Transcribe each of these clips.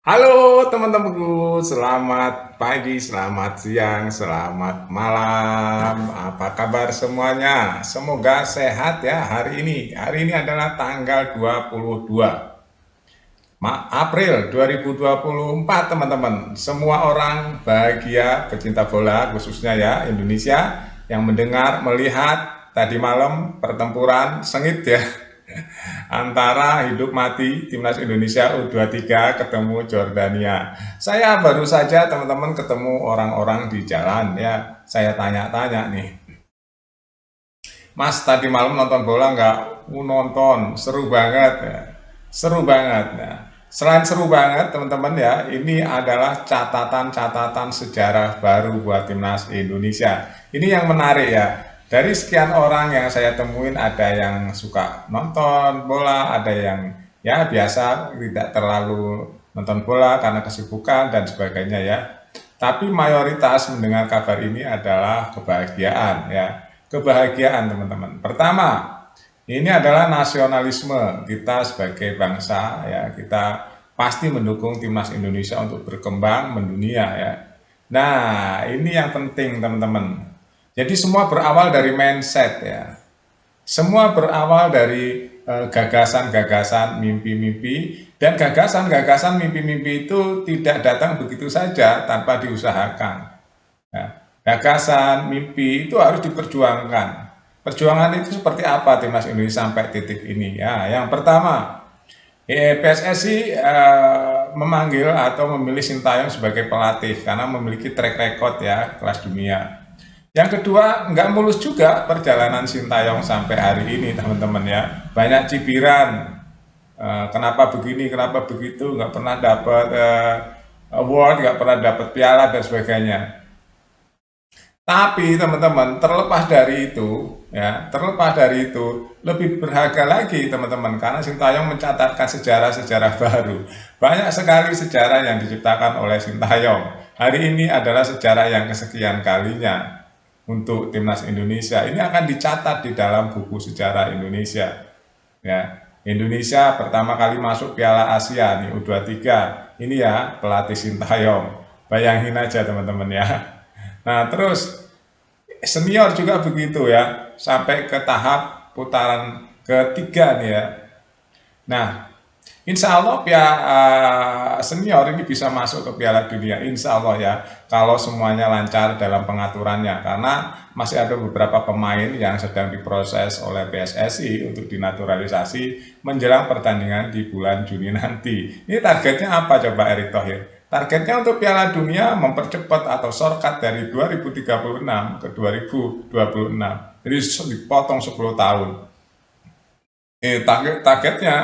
Halo teman-temanku, selamat pagi, selamat siang, selamat malam. Apa kabar semuanya? Semoga sehat ya hari ini. Hari ini adalah tanggal 22 April 2024 teman-teman. Semua orang bahagia, pecinta bola khususnya ya Indonesia yang mendengar, melihat tadi malam pertempuran sengit ya antara hidup mati timnas Indonesia U23 ketemu Jordania. Saya baru saja teman-teman ketemu orang-orang di jalan ya. Saya tanya-tanya nih, Mas tadi malam nonton bola nggak? Nonton, seru banget ya. Seru banget ya. Selain seru banget teman-teman ya, ini adalah catatan-catatan sejarah baru buat timnas Indonesia. Ini yang menarik ya. Dari sekian orang yang saya temuin ada yang suka nonton bola, ada yang ya biasa tidak terlalu nonton bola karena kesibukan dan sebagainya ya. Tapi mayoritas mendengar kabar ini adalah kebahagiaan ya. Kebahagiaan teman-teman. Pertama, ini adalah nasionalisme kita sebagai bangsa ya. Kita pasti mendukung timnas Indonesia untuk berkembang mendunia ya. Nah, ini yang penting teman-teman. Jadi semua berawal dari mindset ya. Semua berawal dari gagasan-gagasan, mimpi-mimpi, dan gagasan-gagasan mimpi-mimpi itu tidak datang begitu saja tanpa diusahakan. Ya, gagasan, mimpi itu harus diperjuangkan. Perjuangan itu seperti apa timnas Indonesia sampai titik ini? Ya, yang pertama, PSSI memanggil atau memilih Sintayong sebagai pelatih karena memiliki track record ya kelas dunia. Yang kedua, nggak mulus juga perjalanan Sintayong sampai hari ini, teman-teman ya. Banyak cibiran, kenapa begini, kenapa begitu, nggak pernah dapat award, nggak pernah dapat piala dan sebagainya. Tapi teman-teman, terlepas dari itu, ya, terlepas dari itu, lebih berharga lagi teman-teman, karena Sintayong mencatatkan sejarah-sejarah baru. Banyak sekali sejarah yang diciptakan oleh Sintayong. Hari ini adalah sejarah yang kesekian kalinya untuk timnas Indonesia. Ini akan dicatat di dalam buku sejarah Indonesia. Ya, Indonesia pertama kali masuk Piala Asia nih U23. Ini ya pelatih Sintayong. Bayangin aja teman-teman ya. Nah, terus senior juga begitu ya, sampai ke tahap putaran ketiga nih ya. Nah, insya Allah senior ini bisa masuk ke Piala Dunia, insya Allah ya, kalau semuanya lancar dalam pengaturannya, karena masih ada beberapa pemain yang sedang diproses oleh PSSI untuk dinaturalisasi menjelang pertandingan di bulan Juni nanti. Ini targetnya apa coba Erick Thohir? Targetnya untuk Piala Dunia mempercepat atau shortcut dari 2036 ke 2026. Jadi dipotong 10 tahun. Targetnya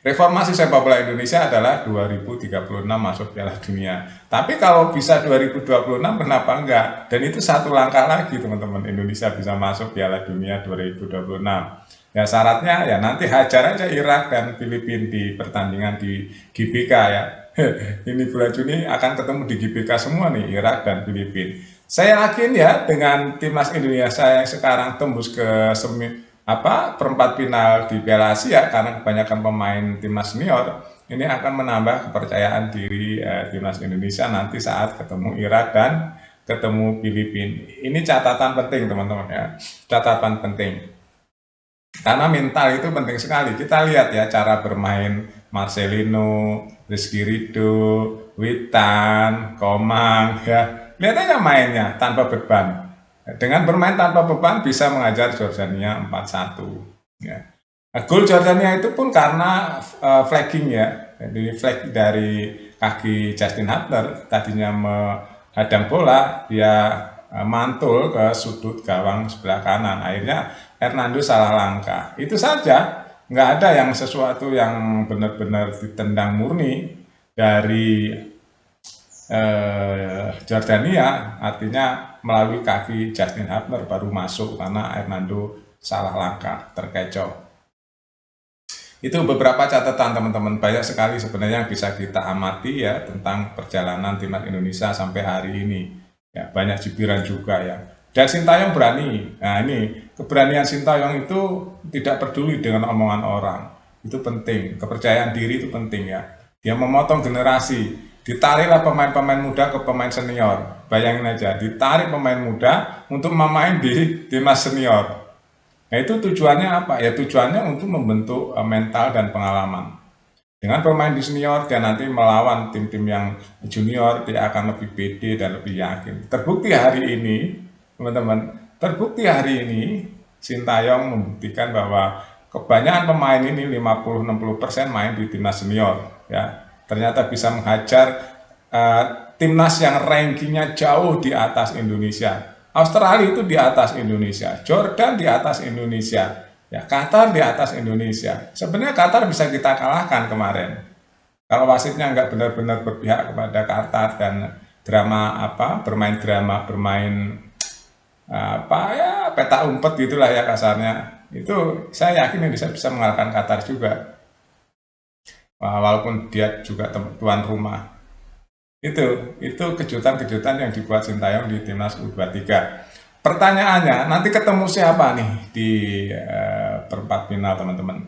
reformasi sepak bola Indonesia adalah 2036 masuk Piala Dunia. Tapi kalau bisa 2026 kenapa enggak? Dan itu satu langkah lagi teman-teman, Indonesia bisa masuk Piala Dunia 2026. Ya syaratnya ya nanti hajar aja Irak dan Filipina di pertandingan di GBK ya. Ini bulan Juni akan ketemu di GBK semua nih, Irak dan Filipina. Saya yakin ya dengan timnas Indonesia yang sekarang tembus ke perempat final di Piala Asia karena kebanyakan pemain timnas senior, ini akan menambah kepercayaan diri timnas Indonesia nanti saat ketemu Irak dan ketemu Filipina. Ini catatan penting teman-teman ya, catatan penting. Karena mental itu penting sekali. Kita lihat ya cara bermain Marcelino, Rizky Ridho, Witan, Komang ya. Lihat aja mainnya tanpa beban. Dengan bermain tanpa beban bisa mengajar Jordania 4-1 ya. Gol Jordania itu pun karena flagging ya. Jadi flag dari kaki Justin Hubner tadinya menghadang bola, dia mantul ke sudut gawang sebelah kanan. Akhirnya Hernando salah langkah. Itu saja, nggak ada yang sesuatu yang benar-benar ditendang murni dari Jordania, artinya melalui kaki Justin Hubner baru masuk karena Hernando salah langkah, terkecoh. Itu beberapa catatan teman-teman, banyak sekali sebenarnya yang bisa kita amati ya tentang perjalanan timnas Indonesia sampai hari ini. Ya, banyak cibiran juga ya. Dan Sintayong berani. Nah, ini keberanian Sintayong itu tidak peduli dengan omongan orang. Itu penting, kepercayaan diri itu penting ya. Dia memotong generasi, ditariklah pemain-pemain muda ke pemain senior. Bayangin aja, ditarik pemain muda untuk memain di timnas senior. Nah itu tujuannya apa? Ya tujuannya untuk membentuk mental dan pengalaman. Dengan bermain di senior, dia nanti melawan tim-tim yang junior, dia akan lebih pede dan lebih yakin. Terbukti hari ini, teman-teman, terbukti hari ini, Sintayong membuktikan bahwa kebanyakan pemain ini 50-60% main di timnas senior. Ya, ternyata bisa menghajar timnas yang rankingnya jauh di atas Indonesia. Australia itu di atas Indonesia, Jordan di atas Indonesia, ya Qatar di atas Indonesia. Sebenarnya Qatar bisa kita kalahkan kemarin. Kalau wasitnya nggak benar-benar berpihak kepada Qatar dan bermain apa ya peta umpet gitulah ya kasarnya. Itu saya yakin Indonesia bisa mengalahkan Qatar juga. Walaupun dia juga tuan rumah. Itu kejutan-kejutan yang dibuat Sintayong di timnas U23. Pertanyaannya, nanti ketemu siapa nih di perempat final teman-teman?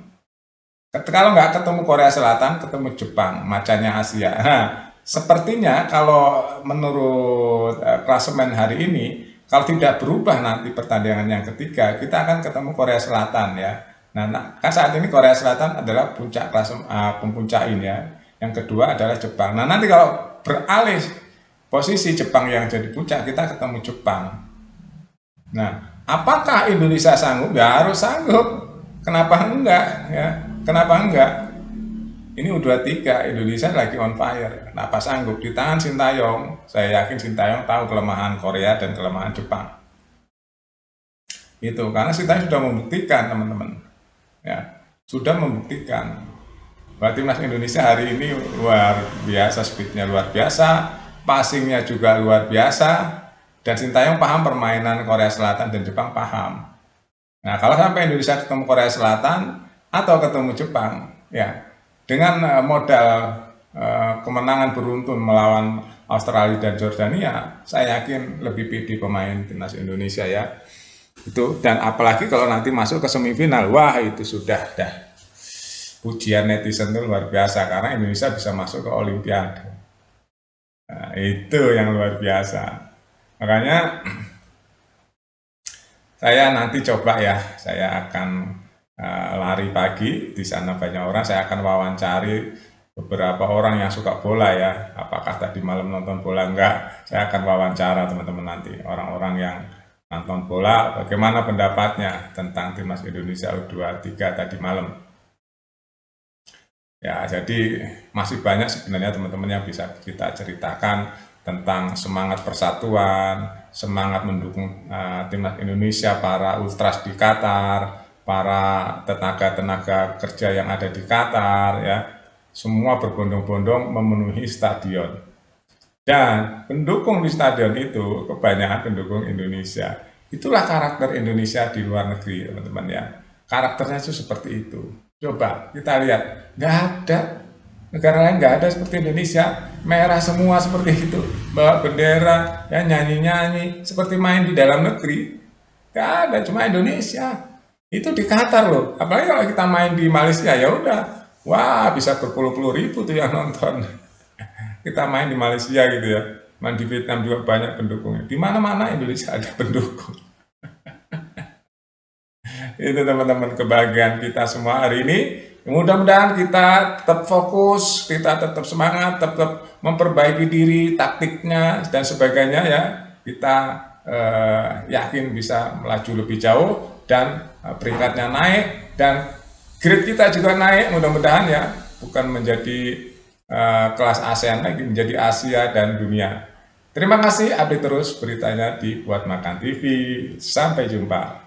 Kalau nggak ketemu Korea Selatan, ketemu Jepang, macannya Asia. Nah, sepertinya kalau menurut klasemen hari ini, kalau tidak berubah nanti pertandingan yang ketiga, kita akan ketemu Korea Selatan ya. Nah, kan saat ini Korea Selatan adalah puncak pempuncak ini ya. Yang kedua adalah Jepang. Nah, nanti kalau beralih posisi Jepang yang jadi puncak, kita ketemu Jepang. Nah, apakah Indonesia sanggup? Ya harus sanggup. Kenapa enggak? Ya, kenapa enggak? Ini U23, Indonesia lagi on fire. Kenapa sanggup? Di tangan Sintayong, saya yakin Sintayong tahu kelemahan Korea dan kelemahan Jepang. Itu karena Sintayong sudah membuktikan teman-teman. Ya, sudah membuktikan bahwa timnas Indonesia hari ini luar biasa, speednya luar biasa, passingnya juga luar biasa, dan Sintayong paham permainan Korea Selatan dan Jepang paham. Nah kalau sampai Indonesia ketemu Korea Selatan atau ketemu Jepang, ya dengan modal kemenangan beruntun melawan Australia dan Jordania, saya yakin lebih pede pemain timnas Indonesia ya. Itu dan apalagi kalau nanti masuk ke semifinal, wah itu sudah dah. Pujian netizen itu luar biasa karena Indonesia bisa masuk ke Olimpiade. Nah, itu yang luar biasa. Makanya saya nanti coba ya, saya akan lari pagi di sana banyak orang. Saya akan wawancari beberapa orang yang suka bola ya. Apakah tadi malam nonton bola enggak? Saya akan wawancara teman-teman nanti orang-orang yang nonton bola. Bagaimana pendapatnya tentang timnas Indonesia U23 tadi malam? Ya, jadi masih banyak sebenarnya teman-teman yang bisa kita ceritakan tentang semangat persatuan, semangat mendukung timnas Indonesia, para ultras di Qatar, para tenaga-tenaga kerja yang ada di Qatar, ya, semua berbondong-bondong memenuhi stadion. Dan pendukung di stadion itu kebanyakan pendukung Indonesia. Itulah karakter Indonesia di luar negeri, teman-teman ya. Karakternya itu seperti itu. Coba kita lihat, nggak ada negara lain nggak ada seperti Indonesia, merah semua seperti itu, bawa bendera, ya nyanyi-nyanyi, seperti main di dalam negeri. Nggak ada, cuma Indonesia. Itu di Qatar loh. Apalagi kalau kita main di Malaysia, ya udah, wah bisa berpuluh-puluh ribu tuh yang nonton. Kita main di Malaysia gitu ya, main di Vietnam juga banyak pendukungnya. Di mana-mana Indonesia ada pendukung. Itu teman-teman kebahagiaan kita semua hari ini. Mudah-mudahan kita tetap fokus, kita tetap semangat, tetap memperbaiki diri, taktiknya dan sebagainya ya. Kita yakin bisa melaju lebih jauh dan peringkatnya naik dan grade kita juga naik mudah-mudahan ya. Bukan menjadi kelas ASEAN lagi, menjadi Asia dan dunia. Terima kasih, update terus beritanya di Buat Makan TV. Sampai jumpa.